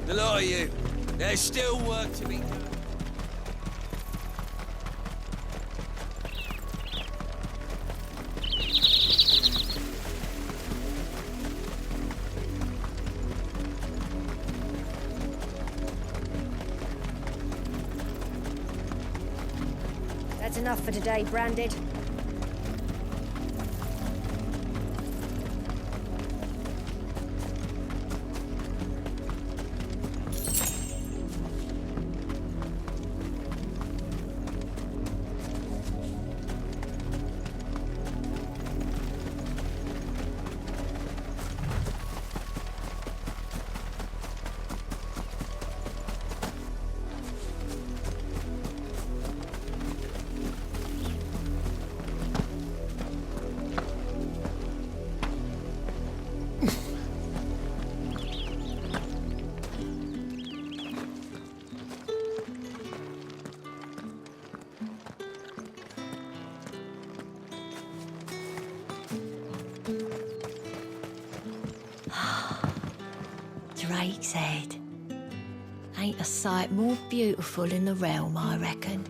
The lot of you. There's still work to be done. That's enough for today, Branded. Drake's Head. Ain't a sight more beautiful in the realm, I reckon.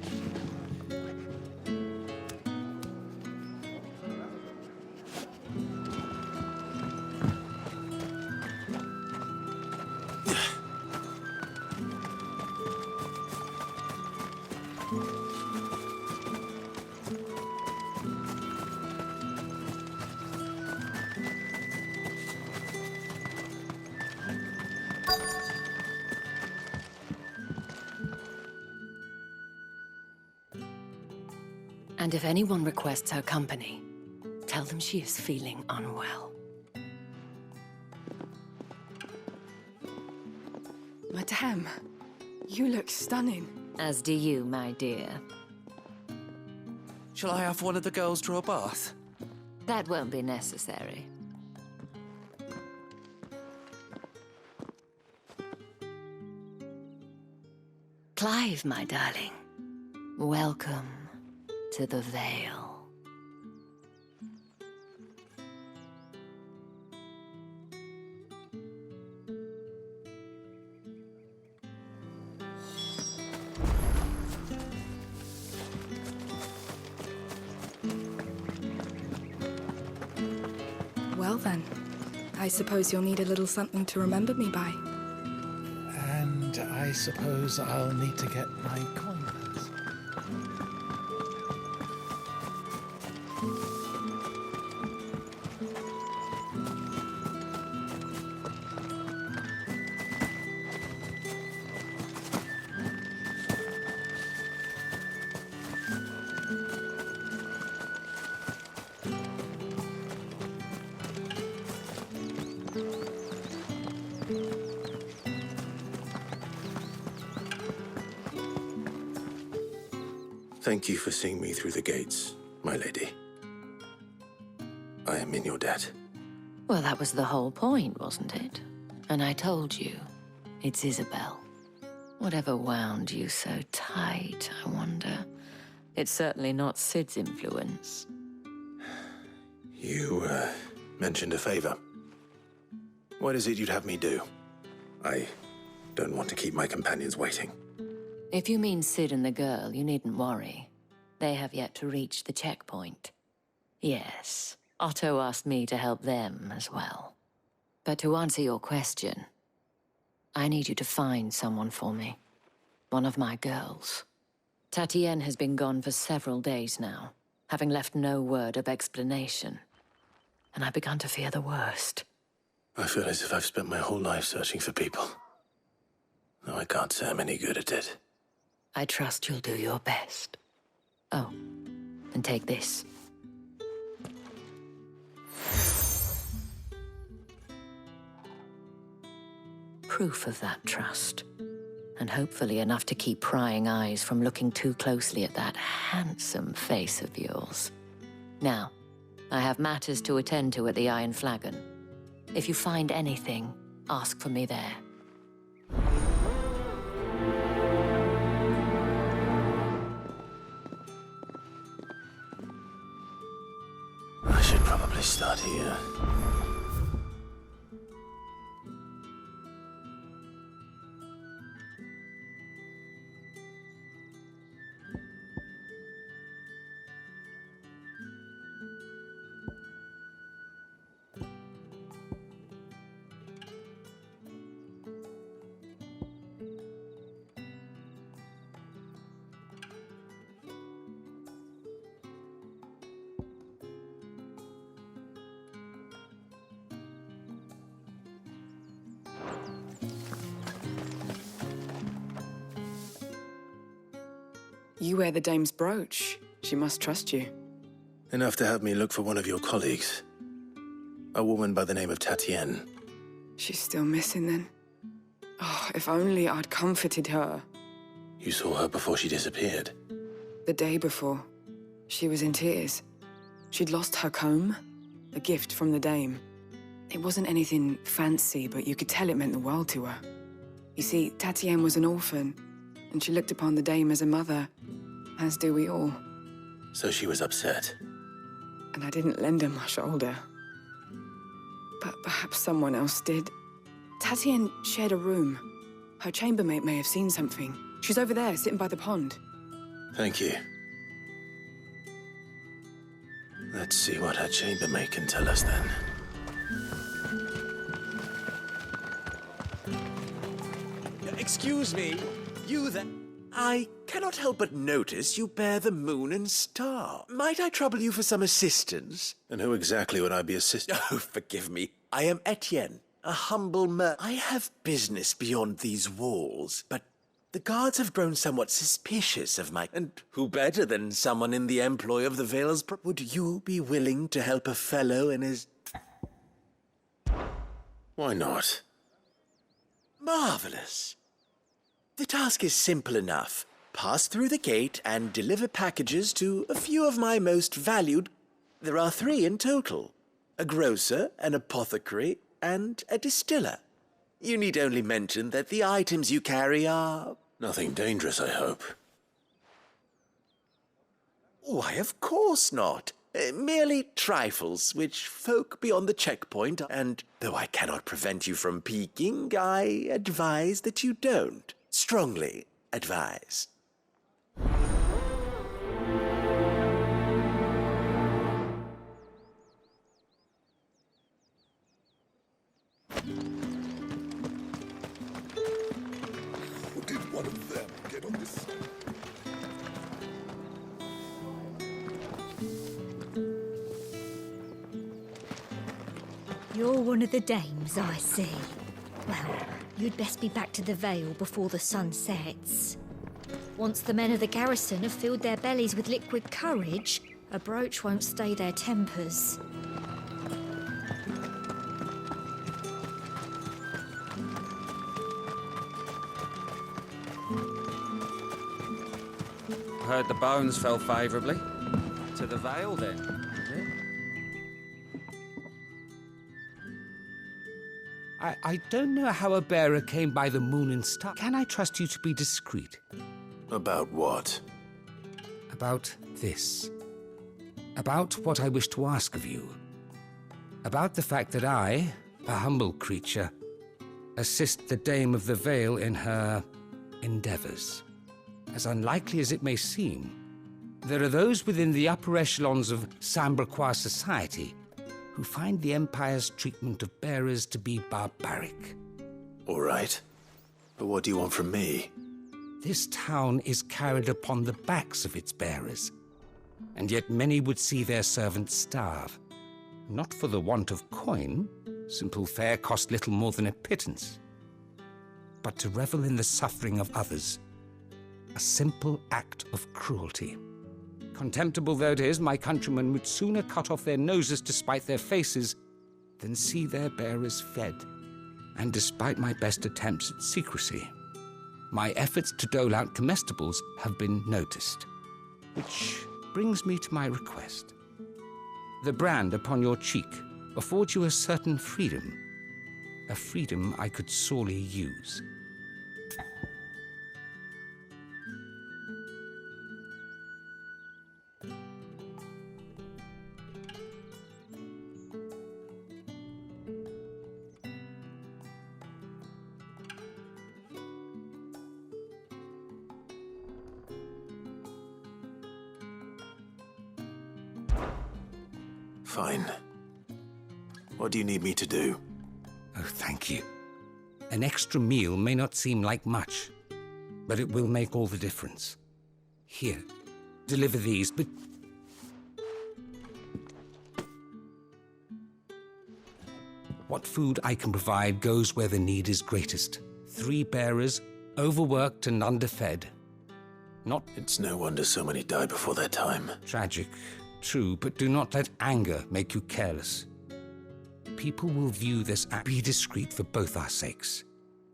And if anyone requests her company, tell them she is feeling unwell. Madame, you look stunning. As do you, my dear. Shall I have one of the girls draw a bath? That won't be necessary. Clive, my darling. Welcome to the Vale. Well then, I suppose you'll need a little something to remember me by. And I suppose I'll need to get my coiners. Thank you for seeing me through the gates, my lady. I am in your debt. Well, that was the whole point, wasn't it? And I told you, it's Isabel. Whatever wound you so tight, I wonder. It's certainly not Sid's influence. You, mentioned a favor. What is it you'd have me do? I don't want to keep my companions waiting. If you mean Sid and the girl, you needn't worry. They have yet to reach the checkpoint. Yes, Otto asked me to help them as well. But to answer your question, I need you to find someone for me. One of my girls. Tatienne has been gone for several days now, having left no word of explanation. And I've begun to fear the worst. I feel as if I've spent my whole life searching for people. Though I can't say I'm any good at it. I trust you'll do your best. Oh, and take this. Proof of that trust. And hopefully enough to keep prying eyes from looking too closely at that handsome face of yours. Now, I have matters to attend to at the Iron Flagon. If you find anything, ask for me there. I should probably start here. You wear the dame's brooch. She must trust you. Enough to have me look for one of your colleagues. A woman by the name of Tatienne. She's still missing then. Oh, if only I'd comforted her. You saw her before she disappeared. The day before, she was in tears. She'd lost her comb, a gift from the dame. It wasn't anything fancy, but you could tell it meant the world to her. You see, Tatienne was an orphan, and she looked upon the dame as a mother, as do we all. So she was upset. And I didn't lend her my shoulder. But perhaps someone else did. Tatienne shared a room. Her chambermaid may have seen something. She's over there, sitting by the pond. Thank you. Let's see what her chambermaid can tell us then. Excuse me, you there? I cannot help but notice you bear the moon and star. Might I trouble you for some assistance? And who exactly would I be assisting? Oh, forgive me. I am Etienne, a humble I have business beyond these walls, but the guards have grown somewhat suspicious of my... And who better than someone in the employ of the Vale's... Would you be willing to help a fellow in his... Why not? Marvelous. The task is simple enough. Pass through the gate and deliver packages to a few of my most valued... There are 3 in total. A grocer, an apothecary, and a distiller. You need only mention that the items you carry are... Nothing dangerous, I hope. Why, of course not. Merely trifles, which folk beyond the checkpoint, and though I cannot prevent you from peeking, I advise that you don't. Strongly advise. Did one of them get on this? You're one of the dames, I see. Well, you'd best be back to the Vale before the sun sets. Once the men of the garrison have filled their bellies with liquid courage, a brooch won't stay their tempers. Heard the bones fell favourably. To the Vale, then, is it? I don't know how a bearer came by the moon and star. Can I trust you to be discreet? About what? About this. About what I wish to ask of you. About the fact that I, a humble creature, assist the Dame of the Vale in her endeavors. As unlikely as it may seem, there are those within the upper echelons of Samberquois society who find the Empire's treatment of bearers to be barbaric. All right. But what do you want from me? This town is carried upon the backs of its bearers, and yet many would see their servants starve. Not for the want of coin, simple fare cost little more than a pittance, but to revel in the suffering of others, a simple act of cruelty. Contemptible though it is, my countrymen would sooner cut off their noses to spite their faces than see their bearers fed. And despite my best attempts at secrecy, my efforts to dole out comestibles have been noticed. Which brings me to my request. The brand upon your cheek affords you a certain freedom, a freedom I could sorely use. Fine. What do you need me to do? Oh, thank you. An extra meal may not seem like much, but it will make all the difference. Here, deliver these, but... What food I can provide goes where the need is greatest. 3 bearers, overworked and underfed. Not It's no wonder so many die before their time. tragic, true, but do not let anger make you careless. People will view this act. Be discreet for both our sakes,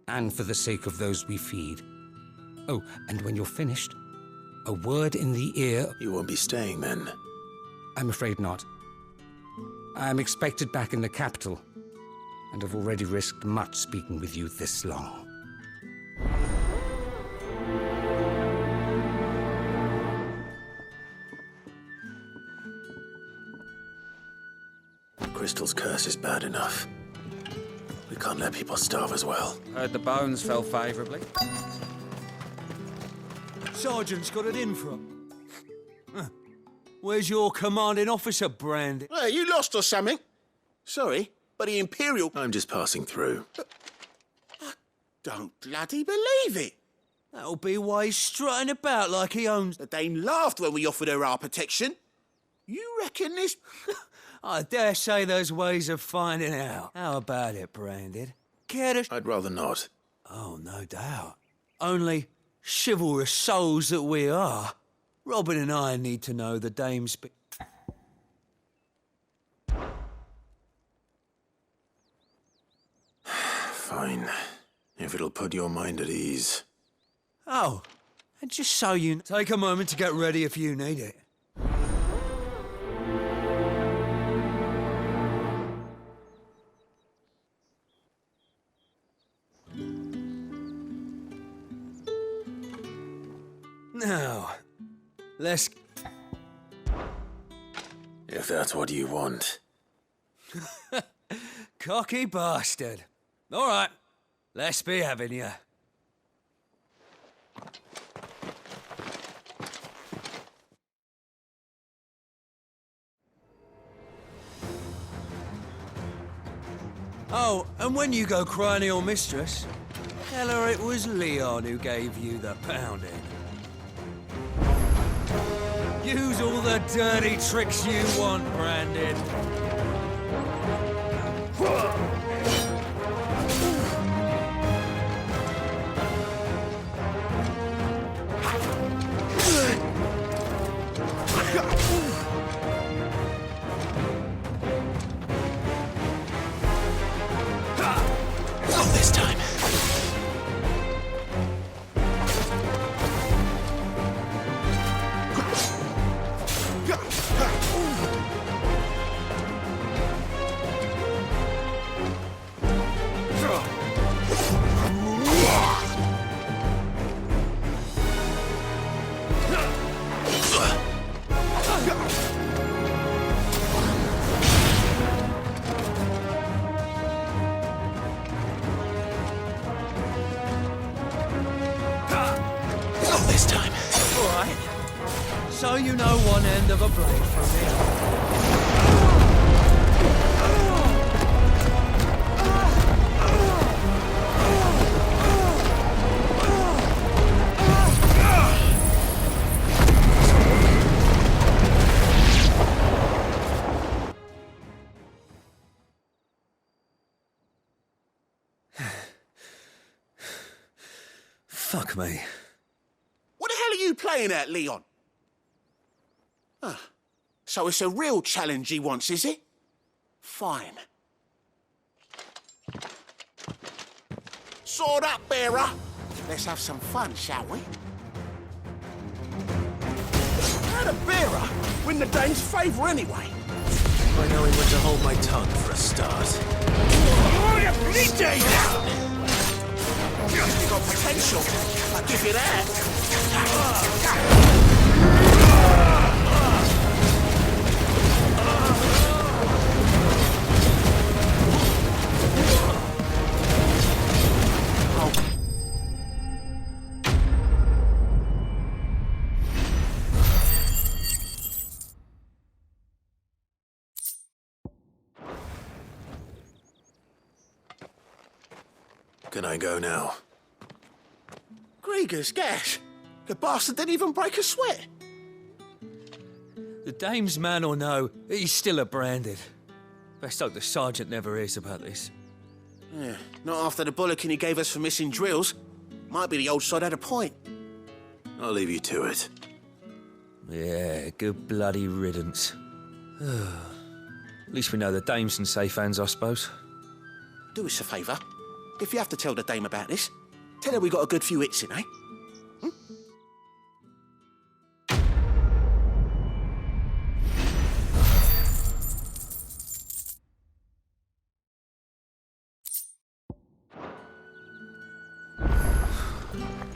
and for the sake of those we feed. Oh, and when you're finished, a word in the ear. You won't be staying then. I'm afraid not. I'm expected back in the capital, and have already risked much speaking with you this long. Crystal's curse is bad enough. We can't let people starve as well. Heard the bones fell favourably. Sergeant's got it in for him. Where's your commanding officer, Brandy? Hey, you lost or something? Sorry, but the Imperial... I'm just passing through. I don't bloody believe it. That'll be why he's strutting about like he owns... The Dame laughed when we offered her our protection. You reckon this... I dare say there's ways of finding out. How about it, Branded? Care to... I'd rather not. Oh, no doubt. Only chivalrous souls that we are. Robin and I need to know the Dame's... Fine. If it'll put your mind at ease. Oh, and just so you... Take a moment to get ready if you need it. Now, let's... If that's what you want. Cocky bastard. All right, let's be having you. Oh, and when you go crying to your mistress, tell her it was Leon who gave you the pounding. Use all the dirty tricks you want, Brandon. Not this time. This time. All right. So you know one end of a blade from the other. Fuck me. What the hell are you playing at, Leon? Ah, so it's a real challenge he wants, is it? Fine. Sword up, bearer. Let's have some fun, shall we? How the bearer win the Dane's favour anyway? By knowing when to hold my tongue for a start. Oh, you bleeding! You got potential. I'll give you that. Can I go now? Grieger's gas. The bastard didn't even break a sweat. The Dame's man or no, he's still a Branded. Best hope the Sergeant never hears about this. Yeah, not after the bollocking he gave us for missing drills. Might be the old sod had a point. I'll leave you to it. Yeah, good bloody riddance. At least we know the dame's in safe hands, I suppose. Do us a favour. If you have to tell the dame about this, tell her we got a good few hits in, eh?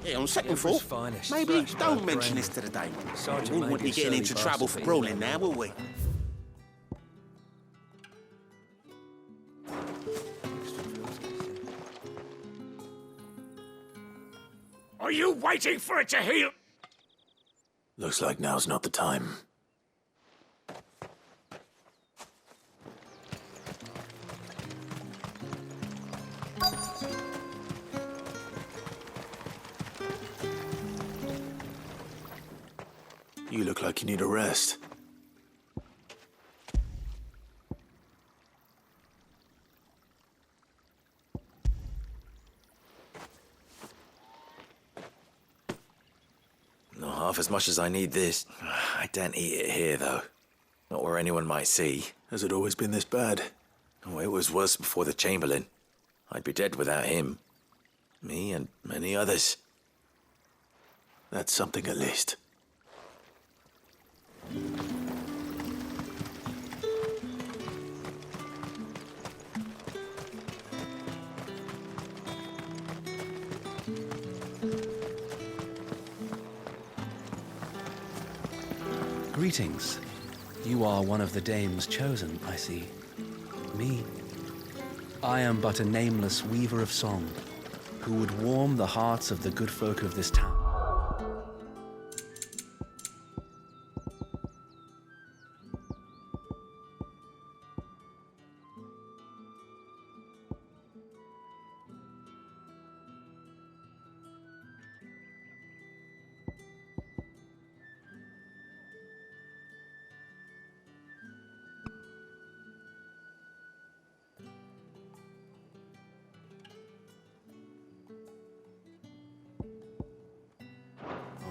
Yeah, on second thought, finest, maybe fresh don't bird mention brain. this to the dame. Sergeant We wouldn't want maybe you a getting surly into trouble bastard, for but brawling now, will we? Are you waiting for it to heal? Looks like now's not the time. You look like you need a rest. Not half as much as I need this. I don't eat it here, though. Not where anyone might see. Has it always been this bad? Oh, it was worse before the Chamberlain. I'd be dead without him. Me and many others. That's something at least. Greetings. You are one of the dames chosen, I see. Me? I am but a nameless weaver of song, who would warm the hearts of the good folk of this town.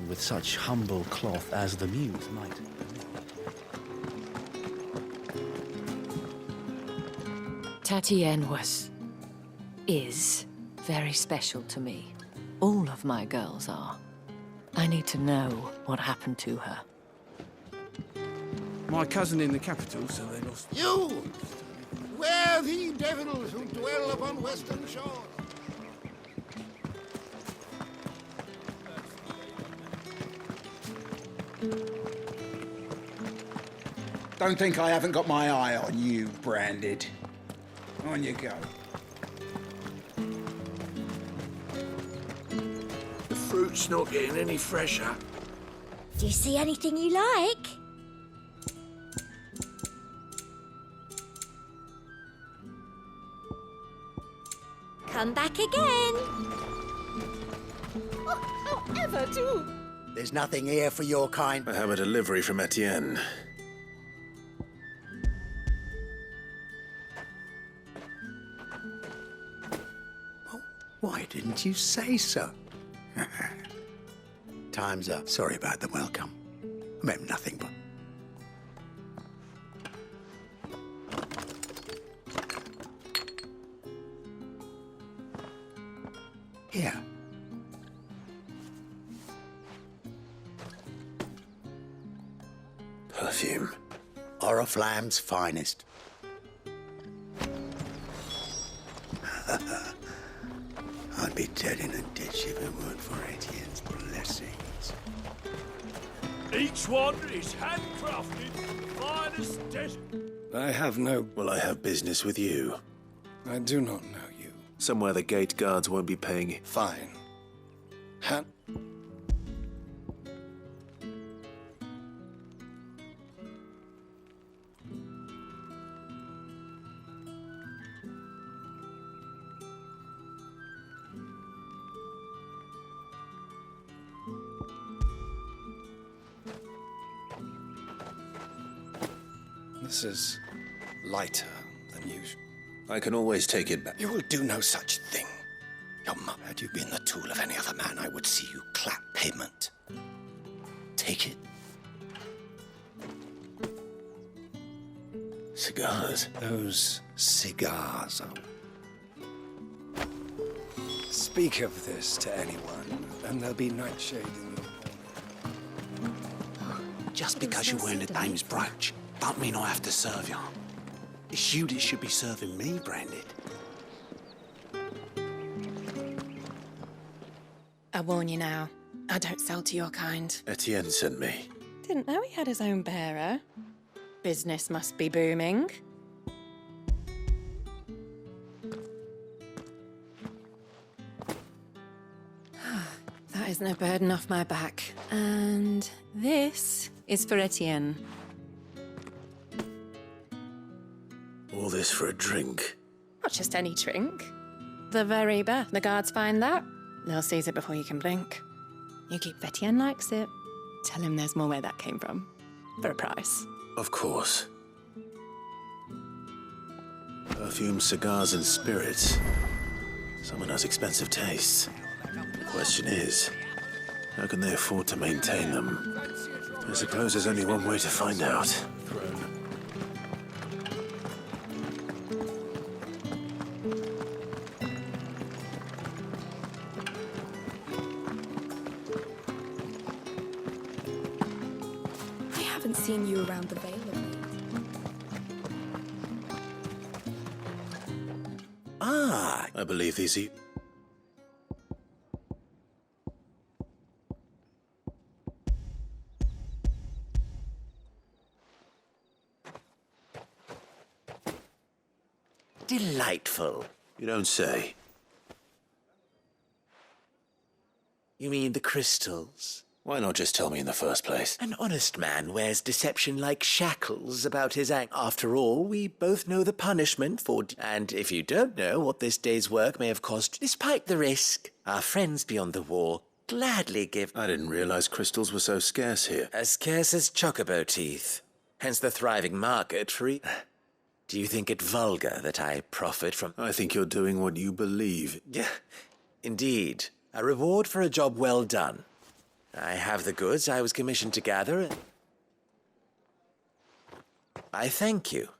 With such humble cloth as the muse might. Tatienne is very special to me. All of my girls are. I need to know what happened to her. My cousin in the capital, so they lost... You! Where the devils who dwell upon western shore? Don't think I haven't got my eye on you, Branded. On you go. The fruit's not getting any fresher. Do you see anything you like? Come back again. However, do. There's nothing here for your kind. I have a delivery from Etienne. Why didn't you say so? Time's up. Sorry about the welcome. I meant nothing but... Here. Perfume. Oriflamme's finest. I'd be dead in a ditch if it weren't for Etienne's blessings. Each one is handcrafted, finest desert. I have no... Well, I have business with you. I do not know you. Somewhere the gate guards won't be paying... Fine. This is lighter than usual. I can always take it back. You will do no such thing. Your mother, had you been the tool of any other man, I would see you clap payment. take it? Cigars. Those cigars are... Speak of this to anyone, and there'll be nightshade in your... Just because you're wearing the dame's brooch, don't mean I have to serve you. It's you that should be serving me, Branded. I warn you now, I don't sell to your kind. Etienne sent me. Didn't know he had his own bearer. Business must be booming. That is no burden off my back. And this is for Etienne. All this for a drink? Not just any drink. The very best. The guards find that, they'll seize it before you can blink. You keep Etienne likes it. Tell him there's more where that came from. For a price. Of course. Perfume, cigars, and spirits. Someone has expensive tastes. The question is, how can they afford to maintain them? I suppose there's only one way to find out. I haven't seen you around the Vale of late. Ah, I believe these Delightful. You don't say. You mean the crystals? Why not just tell me in the first place? An honest man wears deception like shackles about his act. After all, we both know the punishment for... And if you don't know what this day's work may have cost, despite the risk, our friends beyond the wall gladly give... I didn't realize crystals were so scarce here. As scarce as chocobo teeth. Hence the thriving market for... Do you think it vulgar that I profit from... I think you're doing what you believe. Yeah, indeed. A reward for a job well done. I have the goods I was commissioned to gather. I thank you.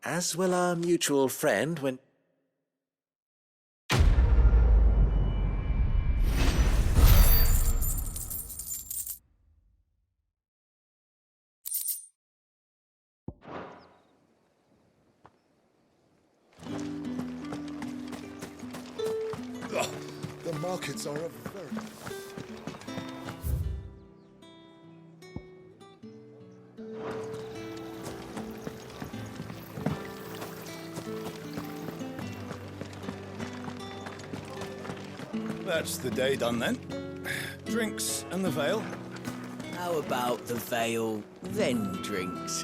As will our mutual friend when... The markets are a very... That's the day done then. Drinks and the Vale. How about the Vale, then drinks?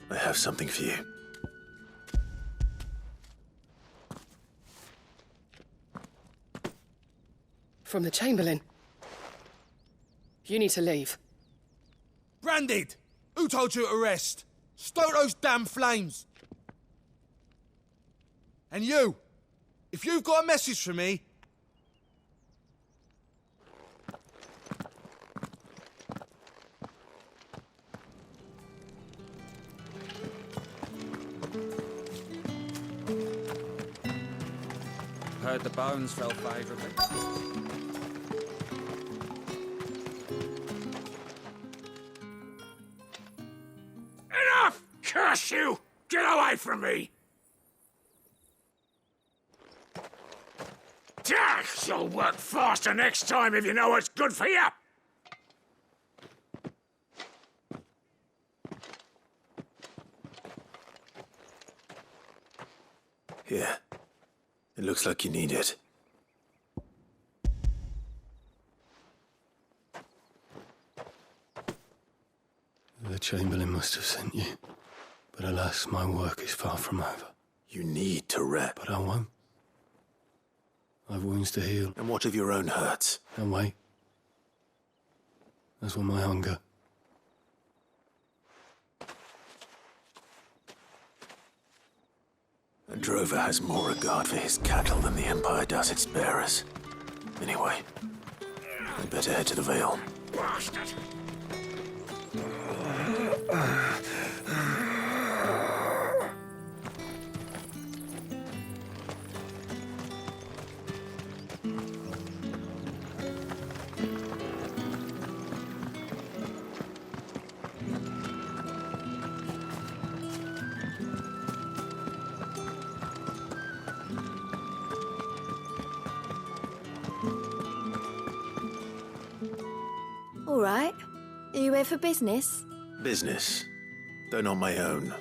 I have something for you. From the Chamberlain. You need to leave. Branded! Who told you to rest? Stoke those damn flames! And you! If you've got a message for me... Heard the bones fell favourably. Enough! Curse you! Get away from me! You'll work faster next time if you know what's good for you! Here. It looks like you need it. The Chamberlain must have sent you. But alas, my work is far from over. You need to rest. But I won't. I've wounds to heal. And what of your own hurts? And wait. That's what my hunger. A drover has more regard for his cattle than the Empire does its bearers. Anyway, I'd better head to the Vale. Bastard! All right. Are you here for business? Business, though not my own.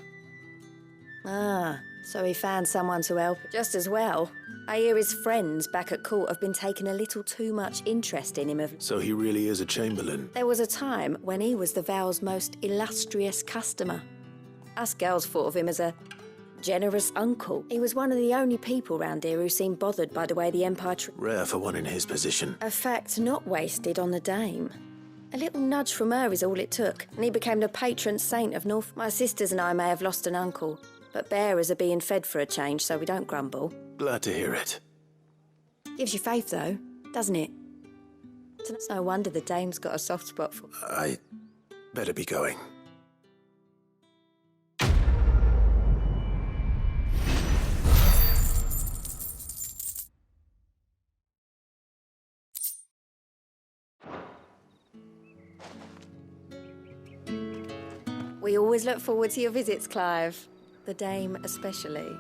Ah, so he found someone to help. Just as well. I hear his friends back at court have been taking a little too much interest in him. So he really is a Chamberlain? There was a time when he was the Vale's most illustrious customer. Us girls thought of him as a generous uncle. He was one of the only people round here who seemed bothered by the way the Empire Rare for one in his position. A fact not wasted on the Dame. A little nudge from her is all it took, and he became the patron saint of North. My sisters and I may have lost an uncle, but bearers are being fed for a change, so we don't grumble. Glad to hear it. Gives you faith, though, doesn't it? It's no wonder the Dame's got a soft spot for... I better be going. We always look forward to your visits, Clive. The Dame especially.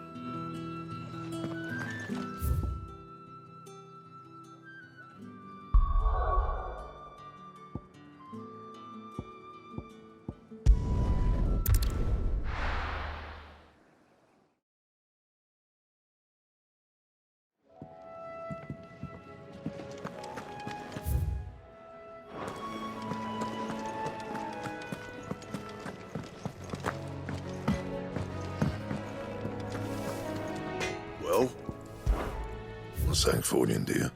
Well, what's Sancfordian, dear?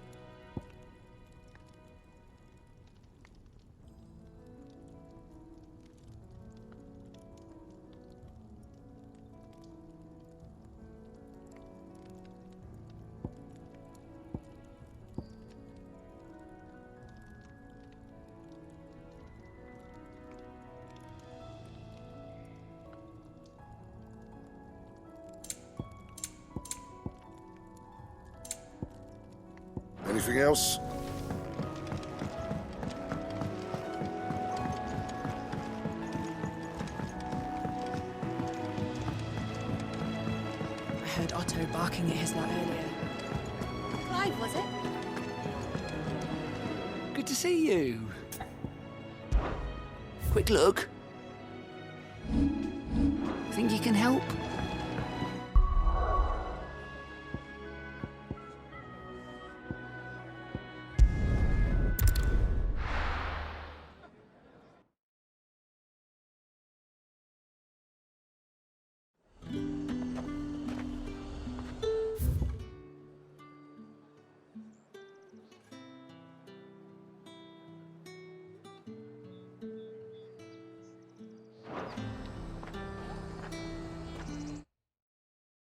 Anything else? I heard Otto barking at his lot earlier. Clive, was it? Good to see you. Quick look. Think you can help?